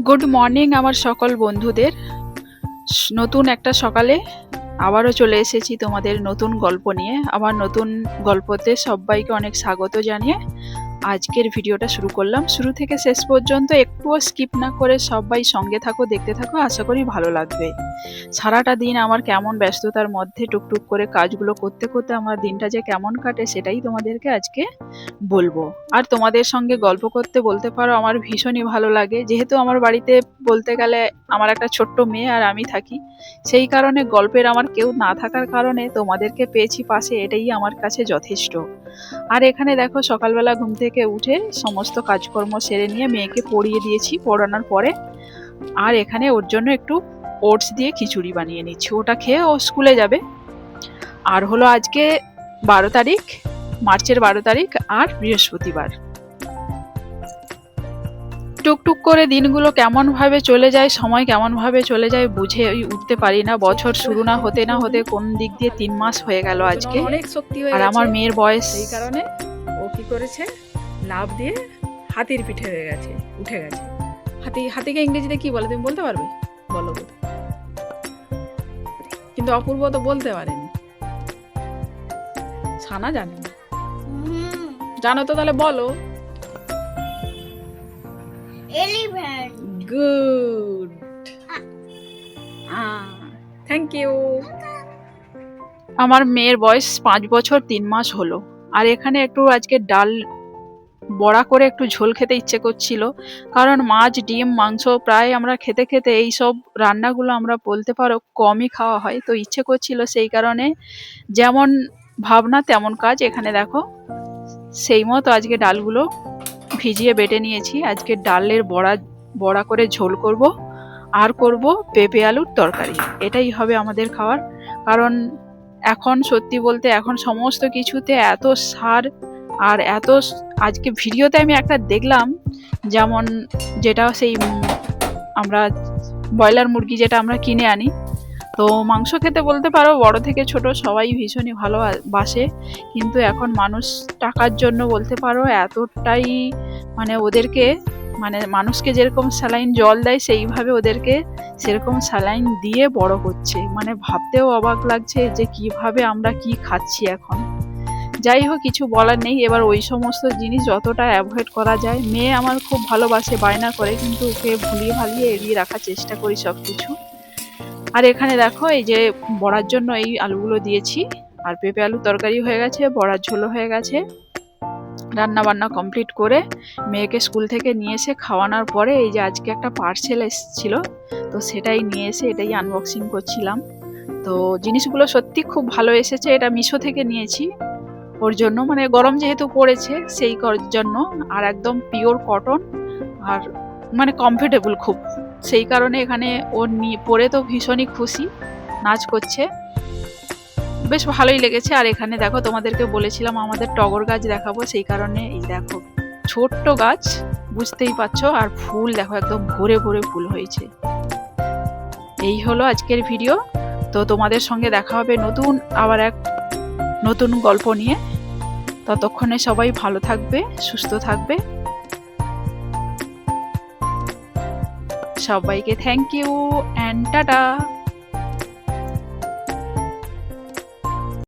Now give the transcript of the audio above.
Good morning আমার সকল বন্ধুদের। নতুন একটা সকালে আবারও চলে এসেছি তোমাদের নতুন গল্প নিয়ে। আমার নতুন গল্পতে সবাইকে অনেক স্বাগত জানিয়ে আজকের ভিডিওটা শুরু করলাম। শুরু থেকে শেষ পর্যন্ত একটুও স্কিপ না করে সবাই সঙ্গে থাকো, দেখতে থাকো, আশা করি ভালো লাগবে। সারাটা দিন আমার কেমন ব্যস্ততার মধ্যে টুকটুক করে কাজগুলো করতে করতে আমার দিনটা যে কেমন কাটে সেটাই তোমাদেরকে আজকে বলবো। আর তোমাদের সঙ্গে গল্প করতে বলতে পারো আমার ভীষণই ভালো লাগে, যেহেতু আমার বাড়িতে বলতে গেলে আমার একটা ছোট্ট মেয়ে আর আমি থাকি, সেই কারণে গল্পের আমার কেউ না থাকার কারণে তোমাদেরকে পেয়েছি পাশে, এটাই আমার কাছে যথেষ্ট। আর এখানে দেখো সকালবেলা ঘুম থেকে উঠে সমস্ত কাজকর্ম সেরে নিয়ে মেয়েকে পড়িয়ে দিয়েছি পড়ানোর পরে। আর এখানে ওর জন্য একটু ওটস দিয়ে খিচুড়ি বানিয়ে নিচ্ছি, ওটা খেয়ে ও স্কুলে যাবে। আর হলো আজকে 12 তারিখ, মার্চের 12 তারিখ আর বৃহস্পতিবার। টুকটুক করে দিনগুলো কেমন ভাবে চলে যায়, সময় কেমন ভাবে চলে যায় বুঝে উঠতে পারি না। বছর শুরু না হতে না হতে কোন দিক দিয়ে 3 মাস হয়ে গেল আজকে। অনেক শক্তি হয়ে আর আমার মেয়ের বয়স, এই কারণে ও কি করেছে, লাফ দিয়ে হাতির পিঠে হয়ে গেছে, উঠে গেছে। হাতিকে ইংরেজিতে কি বলে তুমি বলতে পারবে? বলো। কিন্তু অপূর্ব তো বলতে পারেনি, ছানা জানে না। জানো তো, তাহলে বলো। এলিফ্যান্ট। Good, thank you. আমার মেয়ের বয়স 5 বছর 3 মাস হলো। আর এখানে একটু আজকে ডাল বড়া করে একটু ঝোল খেতে ইচ্ছে করছিল, কারণ মাছ, ডিম, মাংস প্রায় আমরা খেতে খেতে এই সব রান্নাগুলো আমরা বলতে পারো কমই খাওয়া হয়, তো ইচ্ছে করছিল, সেই কারণে যেমন ভাবনা তেমন কাজ। এখানে দেখো সেই মতো আজকে ডালগুলো ভিজিয়ে বেটে নিয়েছি। আজকে ডালের বড়া করে ঝোল করব, আর করব পেঁপে আলুর তরকারি। এটাই হবে আমাদের খাওয়ার। কারণ এখন সত্যি বলতে এখন সমস্ত কিছুতে এত সার আর এত, আজকে ভিডিওতে আমি একটা দেখলাম, যেমন যেটা সেই আমরা ব্রয়লার মুরগি যেটা আমরা কিনে আনি, তো মাংস খেতে বলতে পারো বড় থেকে ছোট সবাই ভীষণই ভালোবাসে, কিন্তু এখন মানুষ টাকার জন্য বলতে পারো এতটাই ওদেরকে মানুষকে যেরকম স্যালাইন জল দেয় সেইভাবে ওদেরকে সেরকম স্যালাইন দিয়ে বড় করছে। ভাবতেও অবাক লাগছে যে কিভাবে আমরা কি খাচ্ছি এখন। যাই হোক, কিছু বলার নেই। এবার ওই সমস্ত জিনিস যতটা অ্যাভয়েড করা যায়। মেয়ে আমার খুব ভালোবাসে, বায়না করে, কিন্তু ওকে ভুলিয়ে ভালিয়ে এড়িয়ে রাখার চেষ্টা করি সব কিছু। আর এখানে দেখো এই যে বড়ার জন্য এই আলুগুলো দিয়েছি, আর পেঁপে আলু তরকারি হয়ে গেছে, বড়ার ঝোলও হয়ে গেছে। রান্না বান্না কমপ্লিট করে মেয়েকে স্কুল থেকে নিয়ে এসে খাওয়ানোর পরে এই যে আজকে একটা পার্সেল এসেছিল, তো সেটাই নিয়ে এসে এটাই আনবক্সিং করছিলাম। তো জিনিসগুলো সত্যি খুব ভালো এসেছে। এটা মিশো থেকে নিয়েছি ওর জন্য, গরম যেহেতু পড়েছে সেই জন্য, আর একদম পিওর কটন, আর কমফোর্টেবল খুব, সেই কারণে এখানে ওর পরে তো ভীষণই খুশি, নাচ করছে, বেশ ভালোই লেগেছে। আর এখানে দেখো তোমাদেরকে বলেছিলাম আমাদের টগর গাছ দেখাবো, সেই কারণে এই দেখো ছোট্ট গাছ, বুঝতেই পারছো, আর ফুল দেখো একদম ভরে ভরে ফুল হয়েছে। এই হলো আজকের ভিডিও। তো তোমাদের সঙ্গে দেখা হবে আবার এক নতুন গল্প নিয়ে। ততক্ষণে সবাই ভালো থাকবে, সুস্থ থাকবে। সবাইকে থ্যাংক ইউ অ্যান্ড টাটা।